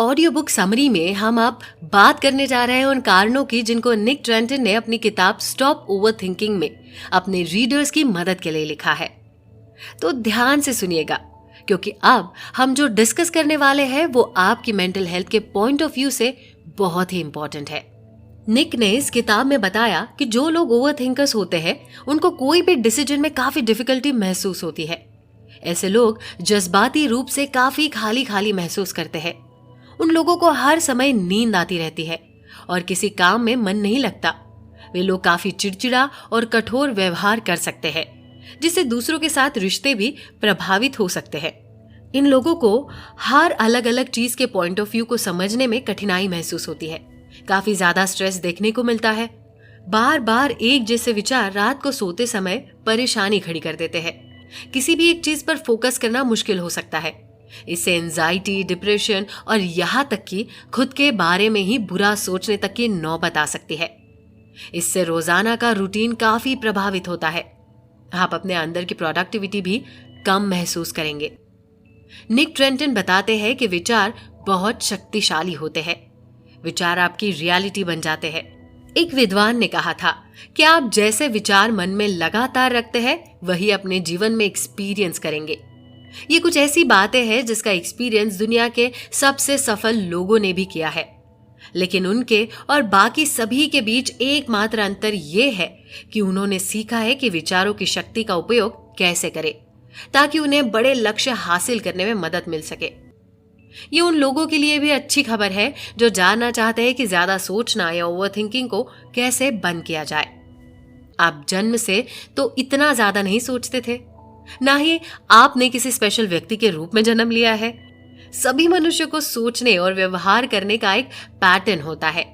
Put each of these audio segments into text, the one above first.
Audio book summary में हम अब बात करने जा रहे हैं उन कारणों की जिनको निक ट्रेंटन ने अपनी किताब स्टॉप ओवरथिंकिंग में अपने रीडर्स की मदद के लिए लिखा है। तो ध्यान से सुनिएगा, क्योंकि अब हम जो डिस्कस करने वाले हैं वो आपकी मेंटल हेल्थ के पॉइंट ऑफ व्यू से बहुत ही इंपॉर्टेंट है। निक ने इस किताब में बताया कि जो लोग ओवरथिंकर्स होते हैं उनको कोई भी डिसीजन में काफी डिफिकल्टी महसूस होती है। ऐसे लोग जज्बाती रूप से काफी खाली खाली महसूस करते हैं। उन लोगों को हर समय नींद आती रहती है और किसी काम में मन नहीं लगता। वे लोग काफी चिड़चिड़ा और कठोर व्यवहार कर सकते हैं, जिससे दूसरों के साथ रिश्ते भी प्रभावित हो सकते हैं। इन लोगों को हर अलग अलग चीज के पॉइंट ऑफ व्यू को समझने में कठिनाई महसूस होती है। काफी ज्यादा स्ट्रेस देखने को मिलता है। बार बार एक जैसे विचार रात को सोते समय परेशानी खड़ी कर देते हैं। किसी भी एक चीज पर फोकस करना मुश्किल हो सकता है। इससे एंजाइटी, डिप्रेशन और यहाँ तक कि खुद के बारे में ही बुरा सोचने तक की नौबत आ सकती है। इससे रोजाना का रूटीन काफी प्रभावित होता है। आप अपने अंदर की प्रोडक्टिविटी भी कम महसूस करेंगे। निक ट्रेंटन बताते हैं कि विचार बहुत शक्तिशाली होते हैं। विचार आपकी रियलिटी बन जाते हैं। एक विद्वान ने कहा था कि आप जैसे विचार मन में लगातार रखते हैं वही अपने जीवन में एक्सपीरियंस करेंगे। ये कुछ ऐसी बातें हैं जिसका एक्सपीरियंस दुनिया के सबसे सफल लोगों ने भी किया है, लेकिन उनके और बाकी सभी के बीच एकमात्र अंतर ये है कि उन्होंने सीखा है कि विचारों की शक्ति का उपयोग कैसे करें ताकि उन्हें बड़े लक्ष्य हासिल करने में मदद मिल सके। ये उन लोगों के लिए भी अच्छी खबर है जो जानना चाहते हैं कि ज्यादा सोचना या ओवरथिंकिंग को कैसे बंद किया जाए। आप जन्म से तो इतना ज्यादा नहीं सोचते थे, ना ही आपने किसी स्पेशल व्यक्ति के रूप में जन्म लिया है। सभी मनुष्यों को सोचने और व्यवहार करने का एक पैटर्न होता है।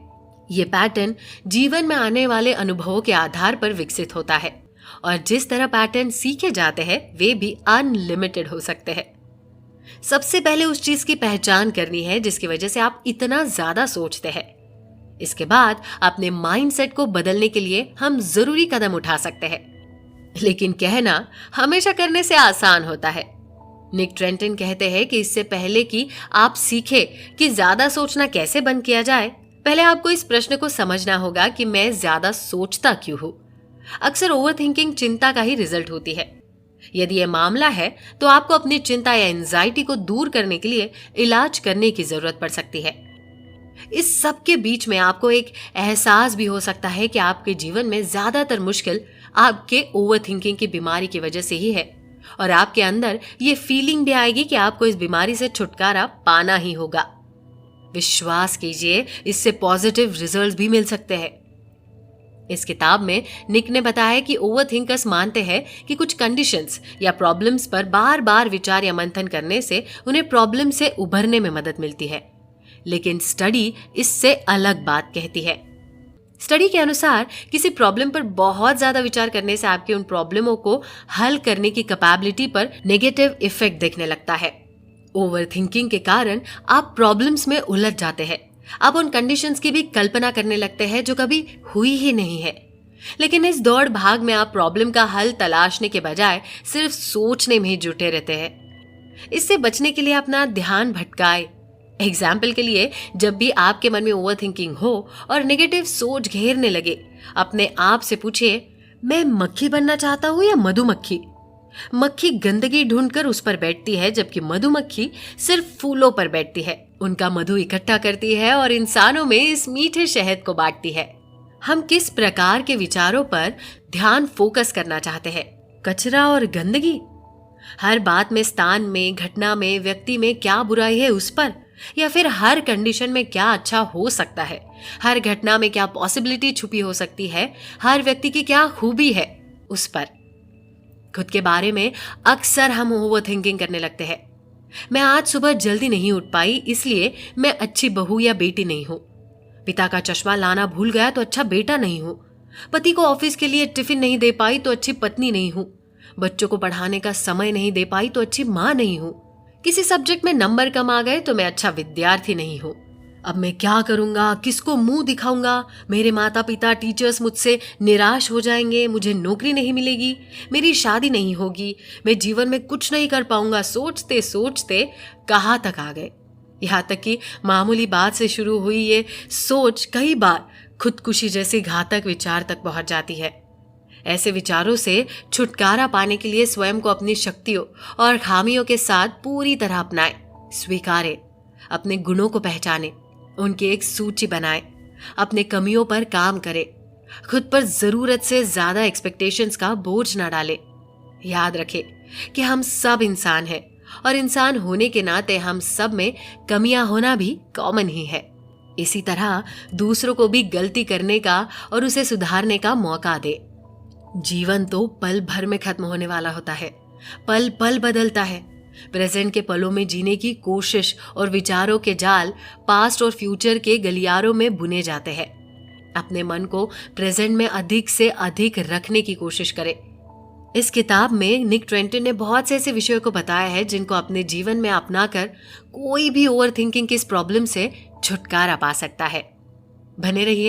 ये पैटर्न जीवन में आने वाले अनुभवों के आधार पर विकसित होता है और जिस तरह पैटर्न सीखे जाते हैं वे भी अनलिमिटेड हो सकते हैं। सबसे पहले उस चीज की पहचान करनी है जिसकी वजह से आप इतना ज्यादा सोचते हैं। इसके बाद अपने माइंडसेट को बदलने के लिए हम जरूरी कदम उठा सकते हैं, लेकिन कहना हमेशा करने से आसान होता है। निक ट्रेंटन कहते हैं कि इससे पहले कि आप सीखे कि ज्यादा सोचना कैसे बंद किया जाए, पहले आपको इस प्रश्न को समझना होगा कि मैं ज्यादा सोचता क्यों हूं। अक्सर ओवरथिंकिंग चिंता का ही रिजल्ट होती है। यदि यह मामला है तो आपको अपनी चिंता या एंजाइटी को दूर करने के लिए इलाज करने की जरूरत पड़ सकती है। इस सब के बीच में आपको एक एहसास भी हो सकता है कि आपके जीवन में ज्यादातर मुश्किल आपके ओवरथिंकिंग की बीमारी की वजह से ही है और आपके अंदर ये फीलिंग भी आएगी कि आपको इस बीमारी से छुटकारा पाना ही होगा। विश्वास कीजिए, इससे पॉजिटिव रिजल्ट भी मिल सकते हैं। इस किताब में निक ने बताया कि ओवरथिंकर्स मानते हैं कि कुछ कंडीशंस या प्रॉब्लम्स पर बार बार विचार या मंथन करने से उन्हें प्रॉब्लम से उभरने में मदद मिलती है, लेकिन स्टडी इससे अलग बात कहती है। स्टडी के अनुसार किसी प्रॉब्लम पर बहुत ज्यादा विचार करने से आपके उन प्रॉब्लमों को हल करने की कैपेबिलिटी पर नेगेटिव इफेक्ट दिखने लगता है। ओवरथिंकिंग के कारण आप प्रॉब्लम्स में उलझ जाते हैं। आप उन कंडीशंस की भी कल्पना करने लगते हैं जो कभी हुई ही नहीं है। लेकिन इस दौड़ भाग में आप प्रॉब्लम का हल तलाशने के बजाय सिर्फ सोचने में ही जुटे रहते हैं। इससे बचने के लिए अपना ध्यान भटकाए। एग्जाम्पल के लिए, जब भी आपके मन में ओवरथिंकिंग हो और नेगेटिव सोच घेरने लगे, अपने आप से पूछिए, मैं मक्खी बनना चाहता हूं या मधुमक्खी? मक्खी गंदगी ढूंढकर उस पर बैठती है, जबकि मधुमक्खी सिर्फ फूलों पर बैठती है। उनका मधु इकट्ठा करती है और इंसानों में इस मीठे शहद को बांटती है। हम किस प्रकार के विचारों पर ध्यान फोकस करना चाहते हैं? कचरा और गंदगी? हर बात में, स्थान में, घटना में, व्यक्ति में क्या बुराई है उस पर, या फिर हर कंडीशन में क्या अच्छा हो सकता है, हर घटना में क्या पॉसिबिलिटी छुपी हो सकती है, हर व्यक्ति की क्या खूबी है उस पर? खुद के बारे में अक्सर हम ओवरथिंकिंग करने लगते हैं। मैं आज सुबह जल्दी नहीं उठ पाई इसलिए मैं अच्छी बहू या बेटी नहीं हूं। पिता का चश्मा लाना भूल गया तो अच्छा बेटा नहीं हूं। पति को ऑफिस के लिए टिफिन नहीं दे पाई तो अच्छी पत्नी नहीं हूं। बच्चों को पढ़ाने का समय नहीं दे पाई तो अच्छी मां नहीं हूं। किसी सब्जेक्ट में नंबर कम आ गए तो मैं अच्छा विद्यार्थी नहीं हूं। अब मैं क्या करूंगा, किसको मुंह दिखाऊंगा? मेरे माता पिता, टीचर्स मुझसे निराश हो जाएंगे, मुझे नौकरी नहीं मिलेगी, मेरी शादी नहीं होगी, मैं जीवन में कुछ नहीं कर पाऊंगा। सोचते सोचते कहाँ तक आ गए। यहाँ तक कि मामूली बात से शुरू हुई ये सोच कई बार खुदकुशी जैसी घातक विचार तक पहुंच जाती है। ऐसे विचारों से छुटकारा पाने के लिए स्वयं को अपनी शक्तियों और खामियों के साथ पूरी तरह अपनाएं, स्वीकारें, अपने गुणों को पहचानें, उनकी एक सूची बनाएं, अपने कमियों पर काम करें, खुद पर जरूरत से ज्यादा एक्सपेक्टेशंस का बोझ न डालें। याद रखें कि हम सब इंसान हैं और इंसान होने के नाते हम सब में कमियां होना भी कॉमन ही है। इसी तरह दूसरों को भी गलती करने का और उसे सुधारने का मौका दे। जीवन तो पल भर में खत्म होने वाला होता है, पल पल बदलता है। प्रेजेंट के पलों में जीने की कोशिश और विचारों के जाल पास्ट और फ्यूचर के गलियारों में बुने जाते हैं। अपने मन को प्रेजेंट में अधिक से अधिक रखने की कोशिश करें। इस किताब में निक ट्रेंटन ने बहुत से ऐसे विषयों को बताया है जिनको अपने जीवन में अपनाकर कोई भी ओवर थिंकिंग की इस प्रॉब्लम से छुटकारा पा सकता है। बने रहिए